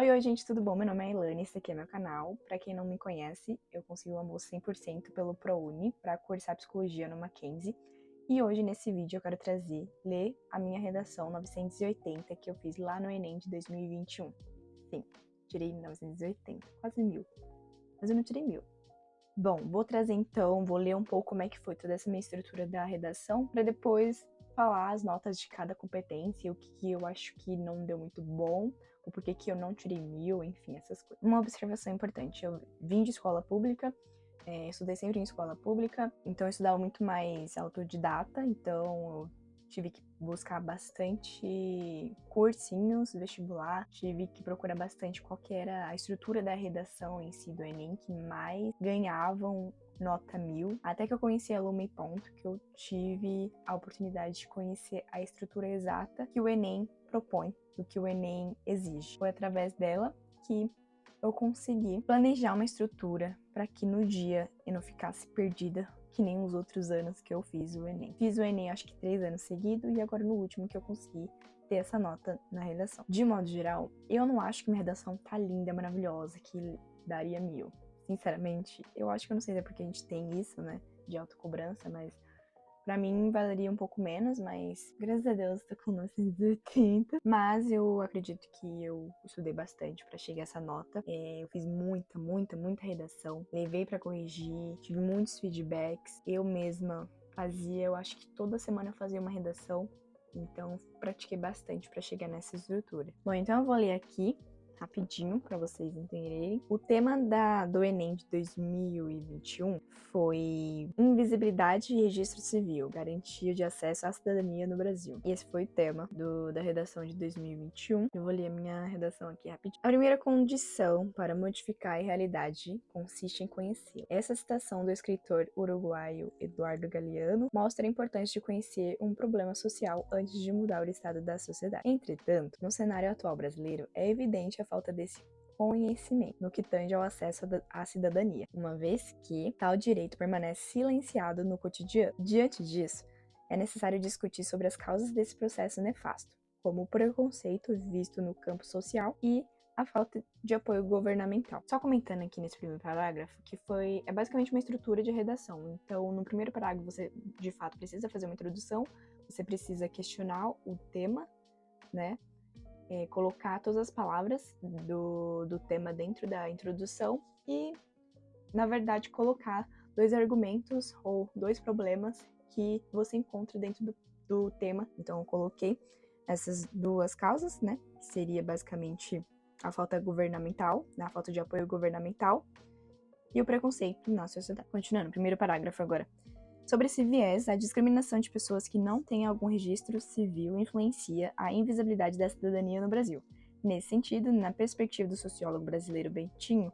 Oi, gente, tudo bom? Meu nome é Elane, esse aqui é meu canal. Pra quem não me conhece, eu consegui uma bolsa 100% pelo ProUni para cursar psicologia no Mackenzie. E hoje, nesse vídeo, eu quero ler a minha redação 980 que eu fiz lá no Enem de 2021. Sim, tirei 980, quase 1000. Mas eu não tirei 1000. Bom, vou ler um pouco como é que foi toda essa minha estrutura da redação, para depois falar as notas de cada competência, o que eu acho que não deu muito bom, o porquê que eu não tirei 1000, enfim, essas coisas. Uma observação importante, eu vim de escola pública, estudei sempre em escola pública, então eu estudava muito mais autodidata, então eu tive que buscar bastante cursinhos, vestibular, tive que procurar bastante qual que era a estrutura da redação em si do Enem, que mais ganhavam nota 1000, até que eu conheci a Lume Ponto, que eu tive a oportunidade de conhecer a estrutura exata que o Enem propõe, do que o Enem exige. Foi através dela que eu consegui planejar uma estrutura para que no dia eu não ficasse perdida, que nem os outros anos que eu fiz o Enem. Fiz o Enem acho que 3 anos seguidos e agora no último que eu consegui ter essa nota na redação. De modo geral, eu não acho que minha redação tá linda, maravilhosa, que daria 1000. Sinceramente, eu acho que eu não sei se é porque a gente tem isso, né, de autocobrança, mas pra mim valeria um pouco menos, mas graças a Deus tô com 980. Mas eu acredito que eu estudei bastante pra chegar a essa nota. Eu fiz muita redação. Levei pra corrigir, tive muitos feedbacks. Eu mesma fazia, eu acho que toda semana eu fazia uma redação. Então pratiquei bastante pra chegar nessa estrutura. Bom, então eu vou ler aqui rapidinho para vocês entenderem. O tema do Enem de 2021 foi Invisibilidade e Registro Civil, Garantia de Acesso à Cidadania no Brasil. E esse foi o tema da redação de 2021. Eu vou ler a minha redação aqui rapidinho. A primeira condição para modificar a realidade consiste em conhecer. Essa citação do escritor uruguaio Eduardo Galeano mostra a importância de conhecer um problema social antes de mudar o estado da sociedade. Entretanto, no cenário atual brasileiro, é evidente a falta desse conhecimento no que tange ao acesso à cidadania, uma vez que tal direito permanece silenciado no cotidiano. Diante disso, é necessário discutir sobre as causas desse processo nefasto, como o preconceito visto no campo social e a falta de apoio governamental. Só comentando aqui nesse primeiro parágrafo, que é basicamente uma estrutura de redação. Então, no primeiro parágrafo, você, de fato, precisa fazer uma introdução, você precisa questionar o tema, né? Colocar todas as palavras do tema dentro da introdução e, na verdade, colocar 2 argumentos ou 2 problemas que você encontra dentro do tema. Então, eu coloquei essas 2 causas, né? Que seria basicamente a falta governamental, né? A falta de apoio governamental e o preconceito na sociedade. Continuando, primeiro parágrafo agora. Sobre esse viés, a discriminação de pessoas que não têm algum registro civil influencia a invisibilidade da cidadania no Brasil. Nesse sentido, na perspectiva do sociólogo brasileiro Bentinho,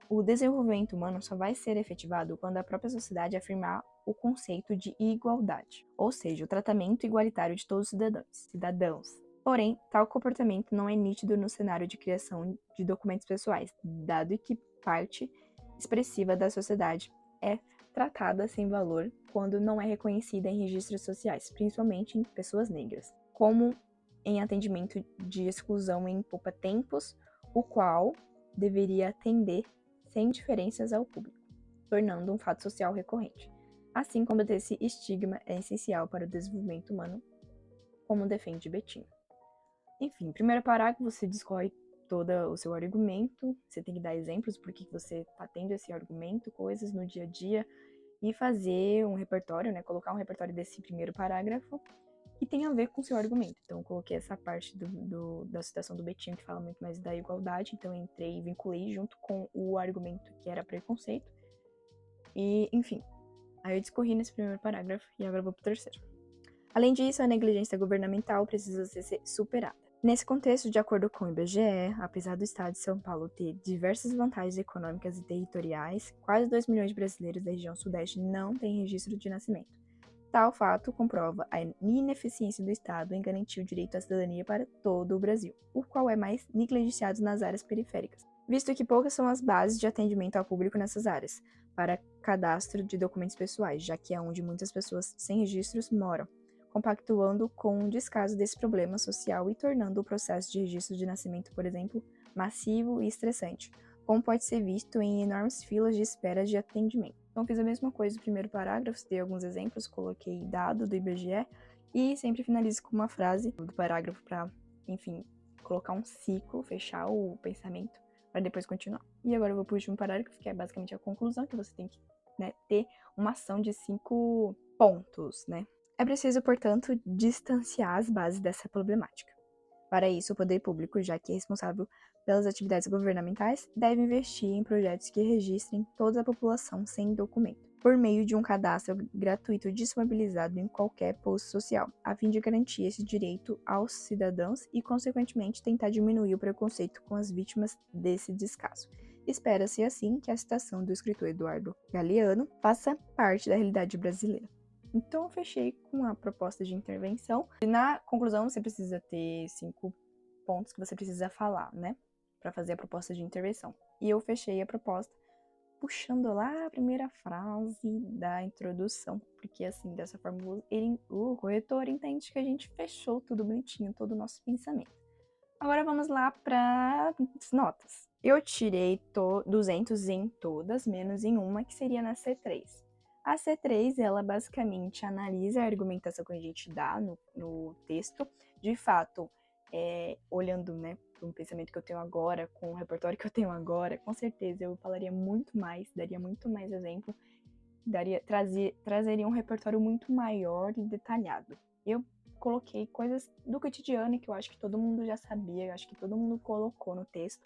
o desenvolvimento humano só vai ser efetivado quando a própria sociedade afirmar o conceito de igualdade, ou seja, o tratamento igualitário de todos os cidadãos. Porém, tal comportamento não é nítido no cenário de criação de documentos pessoais, dado que parte expressiva da sociedade é tratada sem valor quando não é reconhecida em registros sociais, principalmente em pessoas negras, como em atendimento de exclusão em poupa-tempos, o qual deveria atender sem diferenças ao público, tornando um fato social recorrente. Assim como esse estigma é essencial para o desenvolvimento humano, como defende Betinho. Enfim, primeiro parágrafo, você discorre todo o seu argumento, você tem que dar exemplos por que você está tendo esse argumento, coisas no dia a dia, e fazer um repertório, né, colocar um repertório desse primeiro parágrafo que tem a ver com o seu argumento. Então, eu coloquei essa parte da citação do Betinho, que fala muito mais da igualdade, então eu entrei e vinculei junto com o argumento que era preconceito, e, enfim, aí eu discorri nesse primeiro parágrafo e agora eu vou pro terceiro. Além disso, a negligência governamental precisa ser superada. Nesse contexto, de acordo com o IBGE, apesar do estado de São Paulo ter diversas vantagens econômicas e territoriais, quase 2 milhões de brasileiros da região sudeste não têm registro de nascimento. Tal fato comprova a ineficiência do Estado em garantir o direito à cidadania para todo o Brasil, o qual é mais negligenciado nas áreas periféricas, visto que poucas são as bases de atendimento ao público nessas áreas, para cadastro de documentos pessoais, já que é onde muitas pessoas sem registros moram, compactuando com o descaso desse problema social e tornando o processo de registro de nascimento, por exemplo, massivo e estressante, como pode ser visto em enormes filas de espera de atendimento. Então, fiz a mesma coisa no primeiro parágrafo, dei alguns exemplos, coloquei dado do IBGE e sempre finalizo com uma frase do parágrafo para, enfim, colocar um ciclo, fechar o pensamento, para depois continuar. E agora eu vou para o último parágrafo, que é basicamente a conclusão, que você tem que, né, ter uma ação de 5 pontos, né? É preciso, portanto, distanciar as bases dessa problemática. Para isso, o poder público, já que é responsável pelas atividades governamentais, deve investir em projetos que registrem toda a população sem documento, por meio de um cadastro gratuito disponibilizado em qualquer posto social, a fim de garantir esse direito aos cidadãos e, consequentemente, tentar diminuir o preconceito com as vítimas desse descaso. Espera-se, assim, que a citação do escritor Eduardo Galeano faça parte da realidade brasileira. Então, eu fechei com a proposta de intervenção. E na conclusão, você precisa ter 5 pontos que você precisa falar, né? Para fazer a proposta de intervenção. E eu fechei a proposta puxando lá a primeira frase da introdução. Porque, assim, dessa forma, o corretor entende que a gente fechou tudo bonitinho, todo o nosso pensamento. Agora, vamos lá para as notas. Eu tirei 200 em todas, menos em uma, que seria na C3. A C3, ela basicamente analisa a argumentação que a gente dá no texto. De fato, olhando, né, para um pensamento que eu tenho agora, com o repertório que eu tenho agora, com certeza eu falaria muito mais, daria muito mais exemplo, trazeria um repertório muito maior e detalhado. Eu coloquei coisas do cotidiano que eu acho que todo mundo já sabia, eu acho que todo mundo colocou no texto.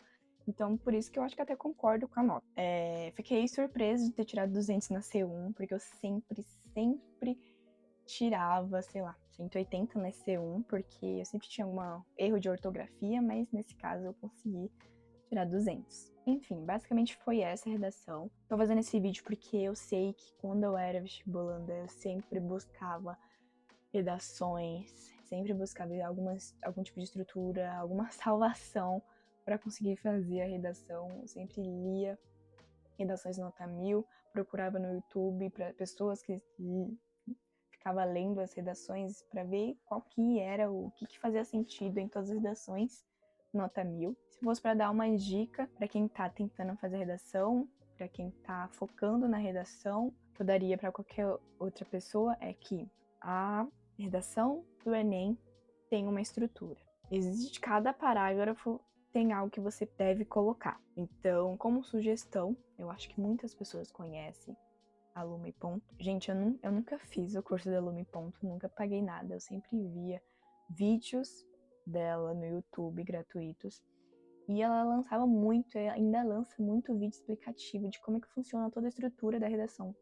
Então, por isso que eu acho que até concordo com a nota. Fiquei surpresa de ter tirado 200 na C1, porque eu sempre tirava, sei lá, 180 na C1, porque eu sempre tinha um erro de ortografia, mas nesse caso eu consegui tirar 200. Enfim, basicamente foi essa a redação. Tô fazendo esse vídeo porque eu sei que quando eu era vestibulanda, eu sempre buscava redações, sempre buscava algum tipo de estrutura, alguma salvação para conseguir fazer a redação. Eu sempre lia redações nota 1000, procurava no YouTube para pessoas que ficava lendo as redações para ver qual que era, o que fazia sentido em todas as redações nota 1000. Se fosse para dar uma dica para quem está tentando fazer redação, para quem está focando na redação, que eu daria para qualquer outra pessoa é que a redação do Enem tem uma estrutura. Existe cada parágrafo tem algo que você deve colocar. Então, como sugestão, eu acho que muitas pessoas conhecem a Lume Ponto. Gente, eu nunca fiz o curso da Lume Ponto, nunca paguei nada. Eu sempre via vídeos dela no YouTube gratuitos. E ela lançava muito, ainda lança muito vídeo explicativo de como é que funciona toda a estrutura da redação.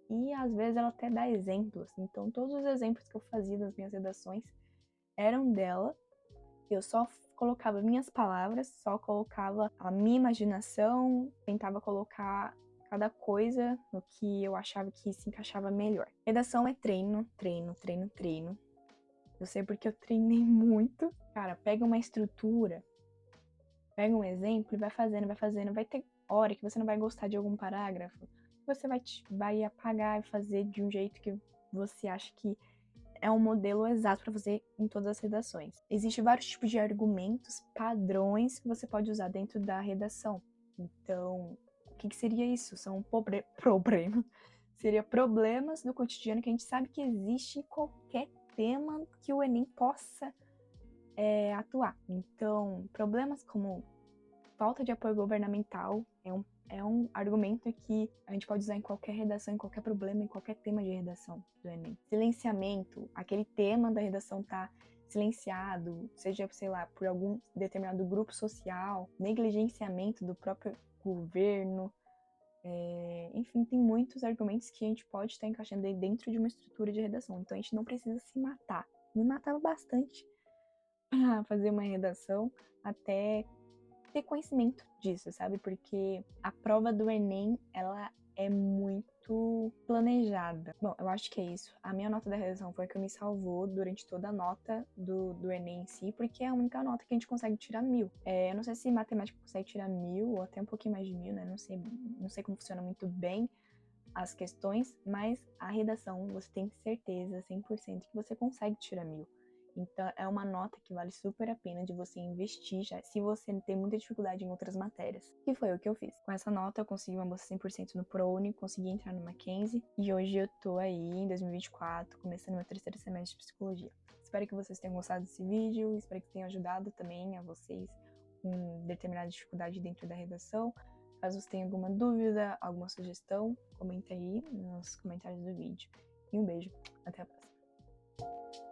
E às vezes ela até dá exemplos. Então, todos os exemplos que eu fazia das minhas redações eram dela. Eu só colocava minhas palavras, só colocava a minha imaginação, tentava colocar cada coisa no que eu achava que se encaixava melhor. Redação é treino, treino, treino, treino. Eu sei porque eu treinei muito. Cara, pega uma estrutura, pega um exemplo e vai fazendo, vai fazendo. Vai ter hora que você não vai gostar de algum parágrafo. Você vai apagar e fazer de um jeito que você acha que é um modelo exato para fazer em todas as redações. Existem vários tipos de argumentos, padrões que você pode usar dentro da redação. Então, o que seria isso? São problemas. Seria problemas do cotidiano que a gente sabe que existe em qualquer tema que o Enem possa atuar. Então, problemas como falta de apoio governamental é um argumento que a gente pode usar em qualquer redação, em qualquer problema, em qualquer tema de redação do Enem. Silenciamento, aquele tema da redação tá silenciado, seja, sei lá, por algum determinado grupo social, negligenciamento do próprio governo, enfim, tem muitos argumentos que a gente pode estar encaixando aí dentro de uma estrutura de redação. Então a gente não precisa se matar. Me matava bastante a fazer uma redação até ter conhecimento disso, sabe? Porque a prova do Enem, ela é muito planejada. Bom, eu acho que é isso. A minha nota da redação foi a que me salvou durante toda a nota do Enem em si, porque é a única nota que a gente consegue tirar 1000. Eu não sei se matemática consegue tirar 1000 ou até um pouquinho mais de 1000, né? Não sei como funciona muito bem, as questões, mas a redação você tem certeza 100% que você consegue tirar 1000. Então é uma nota que vale super a pena de você investir já, se você tem muita dificuldade em outras matérias. Que foi o que eu fiz. Com essa nota eu consegui uma bolsa 100% no ProUni, consegui entrar no Mackenzie e hoje eu tô aí em 2024, começando meu 3º semestre de psicologia. Espero que vocês tenham gostado desse vídeo, espero que tenha ajudado também a vocês com determinada dificuldade dentro da redação. Caso você tenha alguma dúvida, alguma sugestão, comenta aí nos comentários do vídeo. E um beijo, até a próxima.